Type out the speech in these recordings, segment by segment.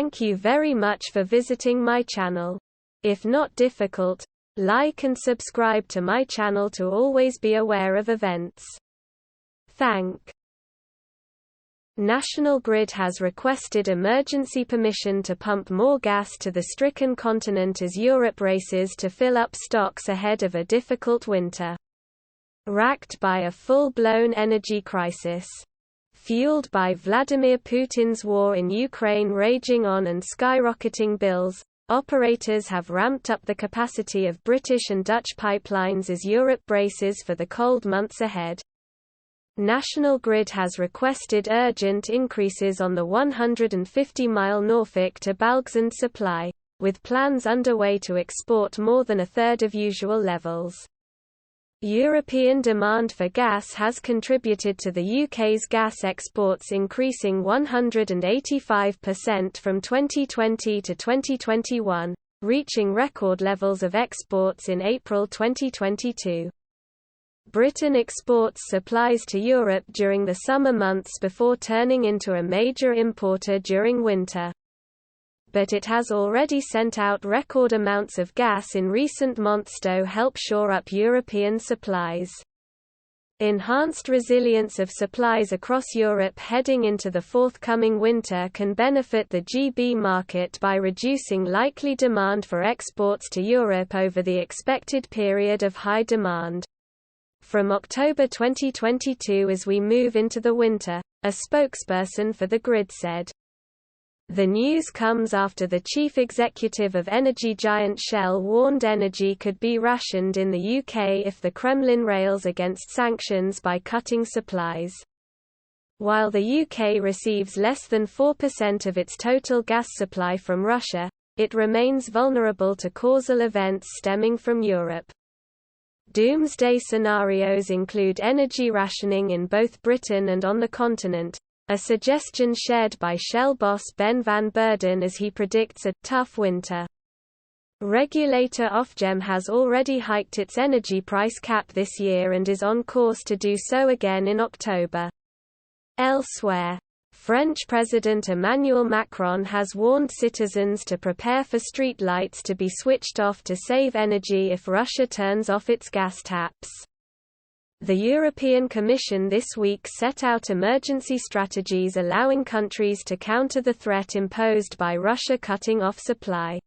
Thank you very much for visiting my channel. If not difficult, like and subscribe to my channel to always be aware of events. Thank. National Grid has requested emergency permission to pump more gas to the stricken continent as Europe races to fill up stocks ahead of a difficult winter. Racked by a full-blown energy crisis. Fueled by Vladimir Putin's war in Ukraine raging on and skyrocketing bills, operators have ramped up the capacity of British and Dutch pipelines as Europe braces for the cold months ahead. National Grid has requested urgent increases on the 150-mile Norfolk to Balgsand supply, with plans underway to export more than a third of usual levels. European demand for gas has contributed to the UK's gas exports increasing 185% from 2020 to 2021, reaching record levels of exports in April 2022. Britain exports supplies to Europe during the summer months before turning into a major importer during winter. But it has already sent out record amounts of gas in recent months to help shore up European supplies. Enhanced resilience of supplies across Europe heading into the forthcoming winter can benefit the GB market by reducing likely demand for exports to Europe over the expected period of high demand. From October 2022 as we move into the winter, a spokesperson for the Grid said. The news comes after the chief executive of energy giant Shell warned energy could be rationed in the UK if the Kremlin rails against sanctions by cutting supplies. While the UK receives less than 4% of its total gas supply from Russia, it remains vulnerable to causal events stemming from Europe. Doomsday scenarios include energy rationing in both Britain and on the continent, a suggestion shared by Shell boss Ben van Beurden as he predicts a tough winter. Regulator Ofgem has already hiked its energy price cap this year and is on course to do so again in October. Elsewhere, French President Emmanuel Macron has warned citizens to prepare for street lights to be switched off to save energy if Russia turns off its gas taps. The European Commission this week set out emergency strategies allowing countries to counter the threat imposed by Russia cutting off supply.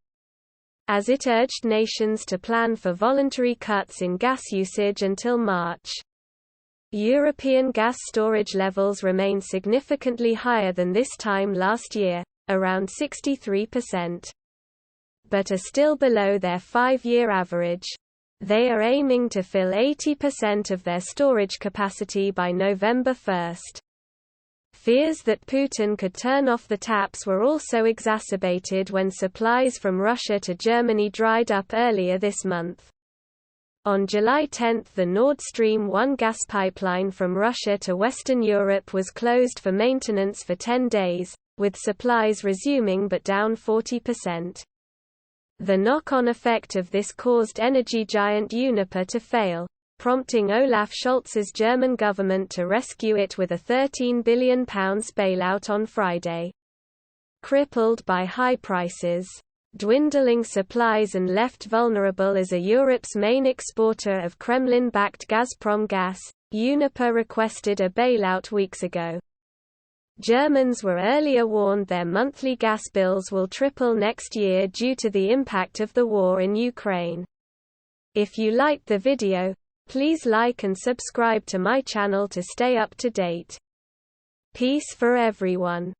As it urged nations to plan for voluntary cuts in gas usage until March. European gas storage levels remain significantly higher than this time last year, around 63%. But are still below their 5-year average. They are aiming to fill 80% of their storage capacity by November 1. Fears that Putin could turn off the taps were also exacerbated when supplies from Russia to Germany dried up earlier this month. On July 10 the Nord Stream 1 gas pipeline from Russia to Western Europe was closed for maintenance for 10 days, with supplies resuming but down 40%. The knock-on effect of this caused energy giant Uniper to fail, prompting Olaf Scholz's German government to rescue it with a £13 billion bailout on Friday. Crippled by high prices, dwindling supplies and left vulnerable as Europe's main exporter of Kremlin-backed Gazprom gas, Uniper requested a bailout weeks ago. Germans were earlier warned their monthly gas bills will triple next year due to the impact of the war in Ukraine. If you liked the video, please like and subscribe to my channel to stay up to date. Peace for everyone.